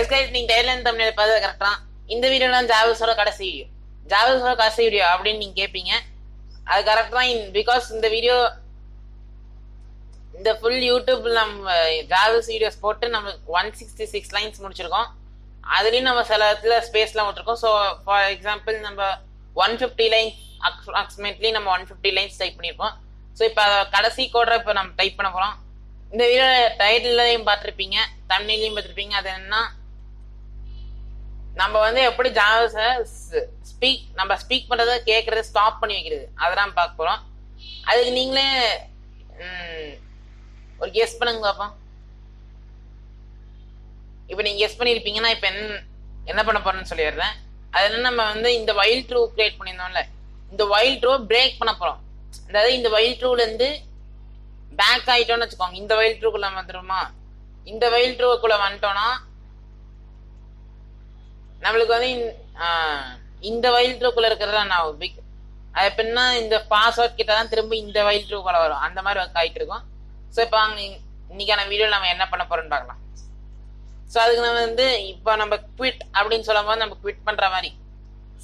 எஸ்கைஸ் நீங்க டைட்டில் தமிழ் பார்த்து கரெக்டா இந்த வீடியோல ஜாவிஸோட கடைசி வீடியோ அப்படின்னு நீங்க கேட்பீங்க. அது கரெக்ட் தான். பிகாஸ் இந்த வீடியோ இந்த ஃபுல் யூடியூப் நம்ம ஜாவிஸ் வீடியோஸ் போட்டு நம்மளுக்கு 166 லைன்ஸ் முடிச்சிருக்கோம். அதுலயும் நம்ம சில இடத்துல ஸ்பேஸ்லாம் விட்டுருக்கோம். ஸோ ஃபார் எக்ஸாம்பிள் நம்ம 150 லைன்ஸ் அப்ராக்சிமேட்லி நம்ம 150 லைன்ஸ் டைப் பண்ணியிருப்போம். ஸோ இப்போ கடைசி கோடரை இப்போ நம்ம டைப் பண்ண போகிறோம். இந்த வீடியோ டைட்டிலையும் பார்த்துருப்பீங்க, தமிழ்லையும் பார்த்துருப்பீங்க. அது என்னன்னா நம்ம வந்து எப்படி ஜாவாஸை ஸ்பீக் பண்றதை கேட்கறத ஸ்டாப் பண்ணி வைக்கிறது அதெல்லாம் பார்க்க போறோம். அதுக்கு நீங்களே ஒரு கெஸ் பண்ணுங்க பாப்போம். இப்போ நீங்க கெஸ் பண்ணிருப்பீங்கன்னா இப்போ என்ன பண்ண போறோம்னு சொல்லிடுறேன். அது என்ன, நம்ம வந்து இந்த வைல் ட்ரூ கிரியேட் பண்ணியிருந்தோம்ல, இந்த வைல் ட்ரூ பிரேக் பண்ண போறோம். அதாவது இந்த வைல் ட்ரூல இருந்து பேக் ஆயிட்டோம்னு வச்சுக்கோங்க. இந்த வைல் ட்ரூக்குள்ள வந்துருமா, இந்த வைல் ட்ரூக்குள்ள வந்துட்டோம்னா நம்மளுக்கு வந்து இந்த வைல் ட்ரூக்குள்ள இருக்கிறதா நான் அது எப்படின்னா இந்த பாஸ்வேர்ட் கிட்ட தான் திரும்ப இந்த வைல் ட்ரூக்குள்ள வரும். அந்த மாதிரி ஒர்க் ஆகிட்டு இருக்கும். ஸோ இப்போ இன்னைக்கான வீடியோ நம்ம என்ன பண்ண போறோம்னு பார்க்கலாம். ஸோ அதுக்கு நம்ம வந்து இப்போ நம்ம குவிட் அப்படின்னு சொல்லும் போது நம்ம குவிட் பண்ற மாதிரி,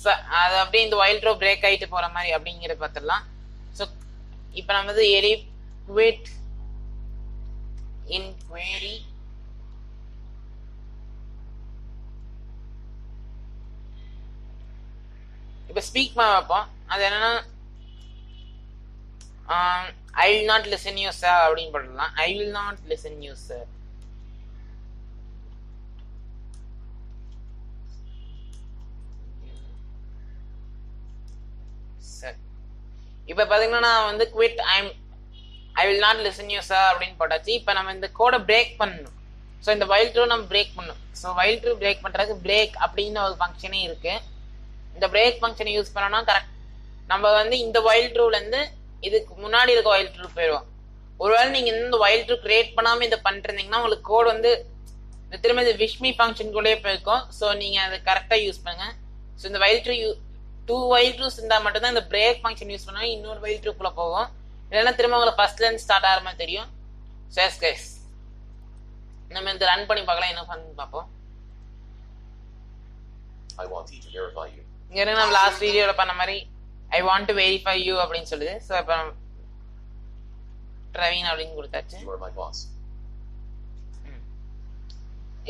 ஸோ அது அப்படியே இந்த வைல் ட்ரூ பிரேக் ஆகிட்டு போற மாதிரி அப்படிங்கிறத பார்த்துடலாம். ஸோ இப்போ நம்ம வந்து எரி குவிட் இன் query இப்போ ஸ்பீக் பண்ண வைப்போம். அது என்னன்னா I will not listen you sir அப்படின்னு போடலாம். I will not listen you sir. இப்போ பார்த்தீங்கன்னா நான் வந்து quit I will not listen you sir அப்படின்னு போட்டாச்சு. இப்போ நம்ம இந்த கோடை பிரேக் பண்ணணும். ஸோ இந்த வைல் ட்ரூ நம்ம பிரேக் பண்ணணும். ஸோ வைல் ட்ரூ பிரேக் பண்ணுறதுக்கு பிரேக் அப்படின்னு ஒரு ஃபங்க்ஷனே இருக்கு. இந்த பிரேக் ஃபங்க்ஷனை யூஸ் பண்ணோம்னா கரெக்ட் நம்ம வந்து இந்த வைல் ட்ரூலேருந்து இதுக்கு முன்னாடி இருக்க வைல் ட்ரூ போயிடுவோம். ஒருவேளை நீங்கள் இந்த வைல் ட்ரூ கிரியேட் பண்ணாமல் இதை பண்ணிருந்தீங்கன்னா உங்களுக்கு கோட் வந்து திரும்ப இந்த விஷ்மி ஃபங்க்ஷனுக்குள்ளேயே போயிருக்கும். ஸோ நீங்கள் அதை கரெக்டாக யூஸ் பண்ணுங்க. ஸோ இந்த வைல் ட்ரூ 2 வைல் ட்ரூஸ் இருந்தால் மட்டும்தான் இந்த பிரேக் ஃபங்க்ஷன் யூஸ் பண்ணுவாங்க. இன்னொரு வைல் ட்ரூக்குள்ளே போகும். இல்லைன்னா திரும்ப உங்களுக்கு ஃபர்ஸ்ட்லேருந்து ஸ்டார்ட் ஆகிற மாதிரி தெரியும். ஸோ எஸ் கைஸ் நம்ம இந்த ரன் பண்ணி பார்க்கலாம், என்ன பண்ணி பார்ப்போம். இங்க நம்ம லாஸ்ட் வீடியோல பண்ண மாதிரி I want to verify you அப்படின்னு சொல்லுது. ஸோ இப்போ ட்ரவீன் அப்படின்னு கொடுத்தாச்சு.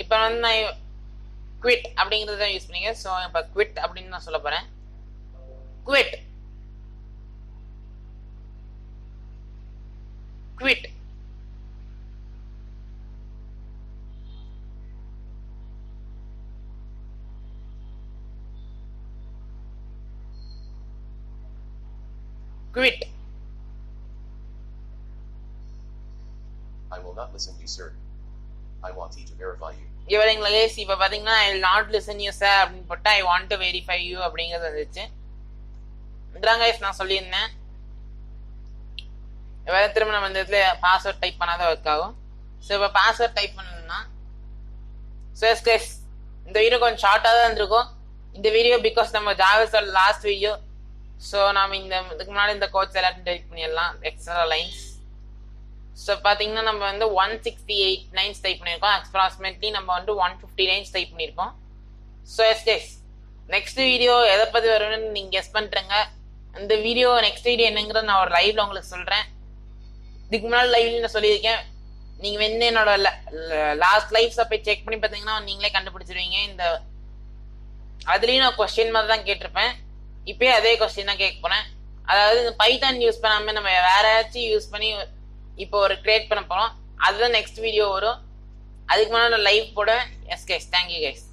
இப்போ வந்து நான் குவிட் அப்படிங்கிறத யூஸ் பண்ணீங்க. ஸோ இப்போ குவிட் அப்படின்னு நான் சொல்ல போறேன். Quit quit quit. I will not listen to you, sir. I want you to verify you. இவங்களே இப்ப பாத்தீங்கன்னா I will not listen you sir அப்படின்னு போட்டா I want to verify you அப்படிங்கிறது வந்துச்சு. இதாங்க guys நான் சொல்லியிருந்தேன். இவ திரும்ப நம்ம இந்த இடத்துல பாஸ்வேர்ட் டைப் பண்ணாதான் ஒர்க் ஆகும். ஸோ இப்போ பாஸ்வேர்ட் டைப் பண்ணணும்னா ஸோ எஸ் கைஸ் இந்த வீடியோ கொஞ்சம் ஷார்ட்டாக தான் இருந்திருக்கும். இந்த வீடியோ பிகாஸ் நம்ம ஜாவாஸோட லாஸ்ட் வீடியோ. ஸோ நாம் இதுக்கு முன்னாடி இந்த கோட்ஸ் எல்லாத்தையும் டைப் பண்ணிடலாம், எக்ஸ்ட்ரா லைன்ஸ். ஸோ பார்த்தீங்கன்னா நம்ம வந்து 168 லைன்ஸ் டைப் பண்ணியிருக்கோம். அப்ராக்சிமேட்லி நம்ம வந்து 150 லைன்ஸ் டைப் பண்ணியிருக்கோம். So S guys next video எதை பற்றி வரும்னு நீங்கள் கெஸ் பண்ணுறேங்க. அந்த வீடியோ நெக்ஸ்ட் வீடியோ என்னங்கிறத நான் ஒரு லைவ்ல உங்களுக்கு சொல்கிறேன். இதுக்கு முன்னாடி லைவ்ல நான் சொல்லியிருக்கேன். நீங்கள் வந்து என்னோட லாஸ்ட் லைவ்ஸை போய் செக் பண்ணி பார்த்தீங்கன்னா நீங்களே கண்டுபிடிச்சிருவீங்க. இந்த அதுலேயும் நான் கொஸ்டின் மாதிரி தான் கேட்டிருப்பேன். இப்பயே அதே கொஸ்டின் தான் கேட்க போறேன். அதாவது இந்த பைத்தான் யூஸ் பண்ணாம நம்ம வேற ஏதாச்சும் யூஸ் பண்ணி இப்போ ஒரு கிரியேட் பண்ண போறோம். அதுதான் நெக்ஸ்ட் வீடியோ வரும். அதுக்கு முன்னாடி லைவ் போடுவேன். S guys, thank you guys.